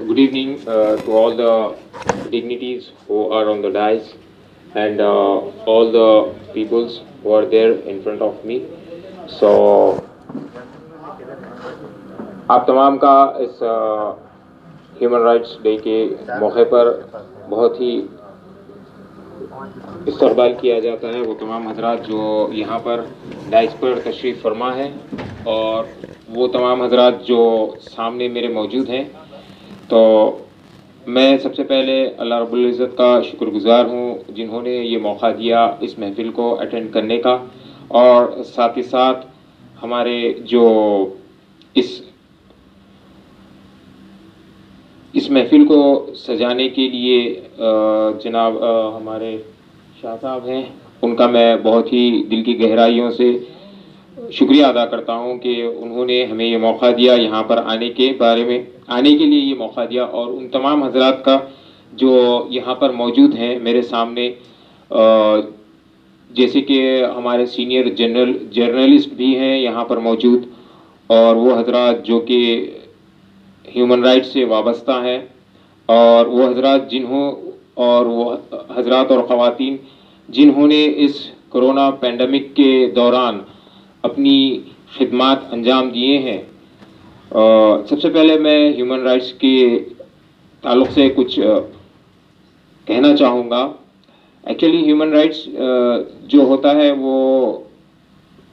Good evening to all the dignitaries who are on the dais and all the peoples who are there in front of me. So आप तमाम का इस human rights day के मौके पर बहुत ही इस्तकबाल किया जाता है। वो तमाम हजरात जो यहाँ पर डाइस पर तशरीफ़ फरमा है और वो तमाम हजरात जो सामने मेरे मौजूद हैं, तो मैं सबसे पहले अल्लाह रब्बुल इज़्ज़त का शुक्रगुज़ार हूँ जिन्होंने ये मौका दिया इस महफ़िल को अटेंड करने का, और साथ ही साथ हमारे जो इस महफ़िल को सजाने के लिए जनाब हमारे शाह साहब हैं, उनका मैं बहुत ही दिल की गहराइयों से शुक्रिया अदा करता हूं कि उन्होंने हमें ये मौका दिया, यहाँ पर आने के लिए ये मौका दिया। और उन तमाम हजरात का जो यहाँ पर मौजूद हैं मेरे सामने, जैसे कि हमारे सीनियर जर्नलिस्ट भी हैं यहाँ पर मौजूद, और वो हजरात जो कि ह्यूमन राइट्स से वाबस्ता हैं, और वो हजरात और ख़वातीन जिन्होंने इस कोरोना पेंडेमिक के दौरान अपनी खिदमात अंजाम दिए हैं। सबसे पहले मैं ह्यूमन राइट्स के ताल्लुक़ से कुछ कहना चाहूँगा। एक्चुअली ह्यूमन राइट्स जो होता है वो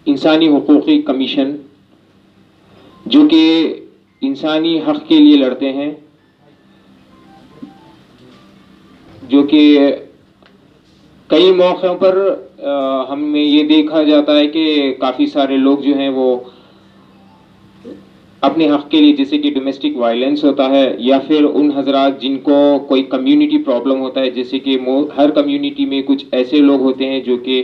इंसानी हुकूक़ी कमीशन, जो कि इंसानी हक़ के लिए लड़ते हैं, जो कि कई मौक़ों पर हमें ये देखा जाता है कि काफ़ी सारे लोग जो हैं वो अपने हक़ के लिए, जैसे कि डोमेस्टिक वायलेंस होता है, या फिर उन हजरात जिनको कोई कम्युनिटी प्रॉब्लम होता है, जैसे कि हर कम्युनिटी में कुछ ऐसे लोग होते हैं जो कि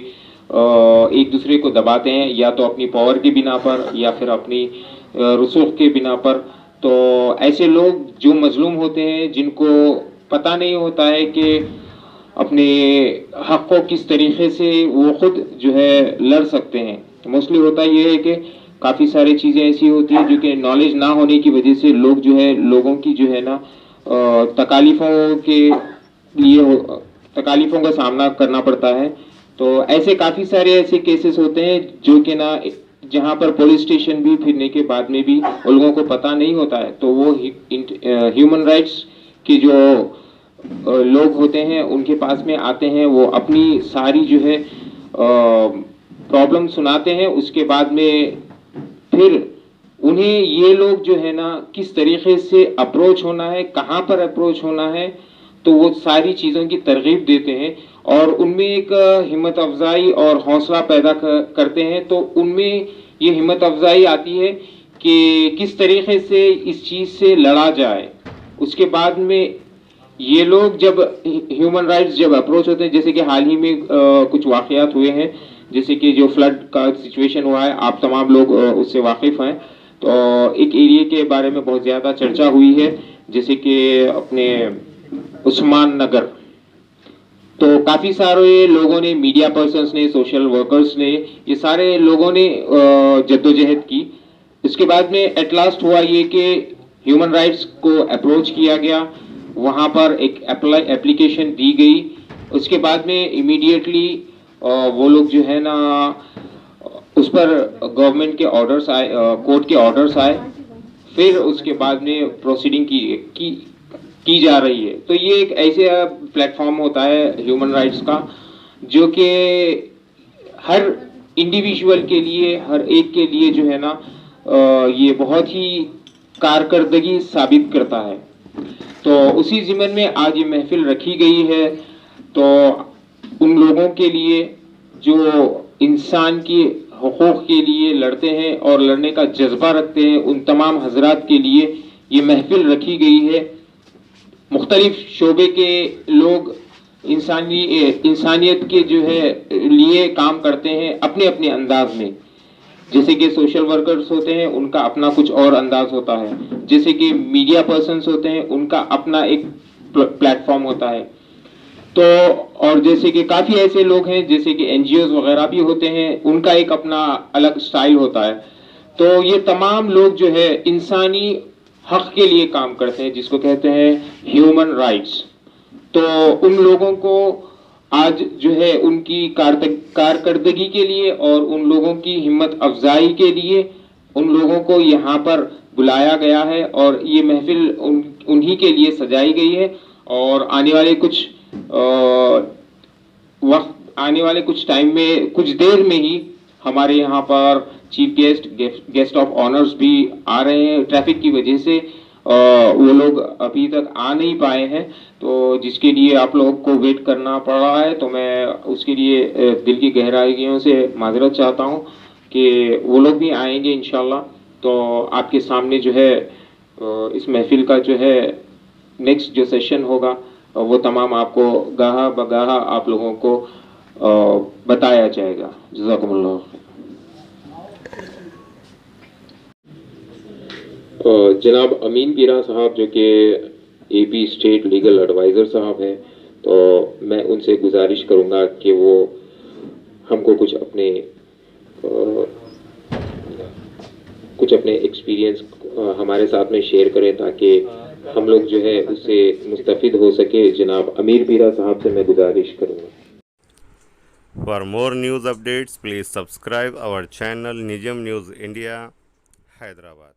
एक दूसरे को दबाते हैं, या तो अपनी पावर की बिना पर या फिर अपनी रसूख के बिना पर। तो ऐसे लोग जो मजलूम होते हैं, जिनको पता नहीं होता है कि अपने हक़ को किस तरीक़े से वो ख़ुद जो है लड़ सकते हैं। मोस्टली होता ये है कि काफ़ी सारी चीज़ें ऐसी होती हैं जो कि नॉलेज ना होने की वजह से लोग जो है लोगों की जो है ना तकालीफ़ों का सामना करना पड़ता है। तो ऐसे काफ़ी सारे ऐसे केसेस होते हैं जो कि ना जहाँ पर पुलिस स्टेशन भी फिरने के बाद में भी उन लोगों को पता नहीं होता है, तो वो ह्यूमन राइट्स के जो लोग होते हैं उनके पास में आते हैं, वो अपनी सारी जो है प्रॉब्लम सुनाते हैं। उसके बाद में फिर उन्हें ये लोग जो है ना किस तरीक़े से अप्रोच होना है, कहाँ पर अप्रोच होना है, तो वो सारी चीज़ों की तरगीब देते हैं और उनमें एक हिम्मत अफजाई और हौसला पैदा करते हैं। तो उनमें ये हिम्मत अफजाई आती है कि किस तरीक़े से इस चीज़ से लड़ा जाए। उसके बाद में ये लोग जब ह्यूमन राइट्स जब अप्रोच होते हैं, जैसे कि हाल ही में कुछ वाक़यात हुए हैं, जैसे कि जो फ्लड का सिचुएशन हुआ है, आप तमाम लोग उससे वाकिफ़ हैं। तो एक एरिया के बारे में बहुत ज़्यादा चर्चा हुई है, जैसे कि अपने उस्मान नगर। तो काफ़ी सारे लोगों ने, मीडिया पर्सन्स ने, सोशल वर्कर्स ने, ये सारे लोगों ने जद्दोजहद की। इसके बाद में एट लास्ट हुआ ये कि ह्यूमन राइट्स को अप्रोच किया गया, वहाँ पर एक एप्लीकेशन दी गई। उसके बाद में इमीडिएटली वो लोग जो है ना उस पर गवर्नमेंट के ऑर्डर्स आए, कोर्ट के ऑर्डर्स आए, फिर उसके बाद में प्रोसीडिंग की जा रही है। तो ये एक ऐसे प्लेटफॉर्म होता है ह्यूमन राइट्स का, जो कि हर इंडिविजुअल के लिए, हर एक के लिए जो है ना ये बहुत ही कारकर्दगी साबित करता है। तो उसी ज़िम्मन में आज ये महफिल रखी गई है। तो उन लोगों के लिए जो इंसान की हुकूक़ के लिए लड़ते हैं और लड़ने का जज्बा रखते हैं, उन तमाम हजरात के लिए ये महफिल रखी गई है। मुख्तलिफ शोबे के लोग इंसानियत के जो है लिए काम करते हैं अपने अपने अंदाज में। जैसे कि सोशल वर्कर्स होते हैं, उनका अपना कुछ और अंदाज होता है। जैसे कि मीडिया पर्सन्स होते हैं, उनका अपना एक प्लेटफॉर्म होता है। तो और जैसे कि काफ़ी ऐसे लोग हैं, जैसे कि एनजीओज वगैरह भी होते हैं, उनका एक अपना अलग स्टाइल होता है। तो ये तमाम लोग जो है इंसानी حق کے لیے کام کرتے ہیں، جس کو کہتے ہیں ہیومن رائٹس. تو ان لوگوں کو آج جو ہے ان کی کارکردگی کے لیے اور ان لوگوں کی ہمت افزائی کے لیے ان لوگوں کو یہاں پر بلایا گیا ہے، اور یہ محفل انہی کے لیے سجائی گئی ہے. اور آنے والے کچھ ٹائم میں، کچھ دیر میں ہی ہمارے یہاں پر چیف گیسٹ آف آنرز بھی آ رہے ہیں. ٹریفک کی وجہ سے وہ لوگ ابھی تک آ نہیں پائے ہیں، تو جس کے لیے آپ لوگوں کو ویٹ کرنا پڑ رہا ہے. تو میں اس کے لیے دل کی گہرائیوں سے معذرت چاہتا ہوں کہ وہ لوگ بھی آئیں گے انشاءاللہ. تو آپ کے سامنے جو ہے اس محفل کا جو ہے نیکسٹ جو سیشن ہوگا وہ تمام آپ کو گاہا بگاہا آپ لوگوں کو بتایا جائے گا. جزاکم اللہ. جناب امین پیرا صاحب جو کہ اے پی اسٹیٹ لیگل ایڈوائزر صاحب ہیں، تو میں ان سے گزارش کروں گا کہ وہ ہم کو کچھ اپنے ایکسپیرینس ہمارے ساتھ میں شیئر کریں تاکہ ہم لوگ جو ہے اس سے مستفید ہو سکے. جناب امیر پیرا صاحب سے میں گزارش کروں گا. For more news updates, please subscribe our channel Nijam News India, Hyderabad.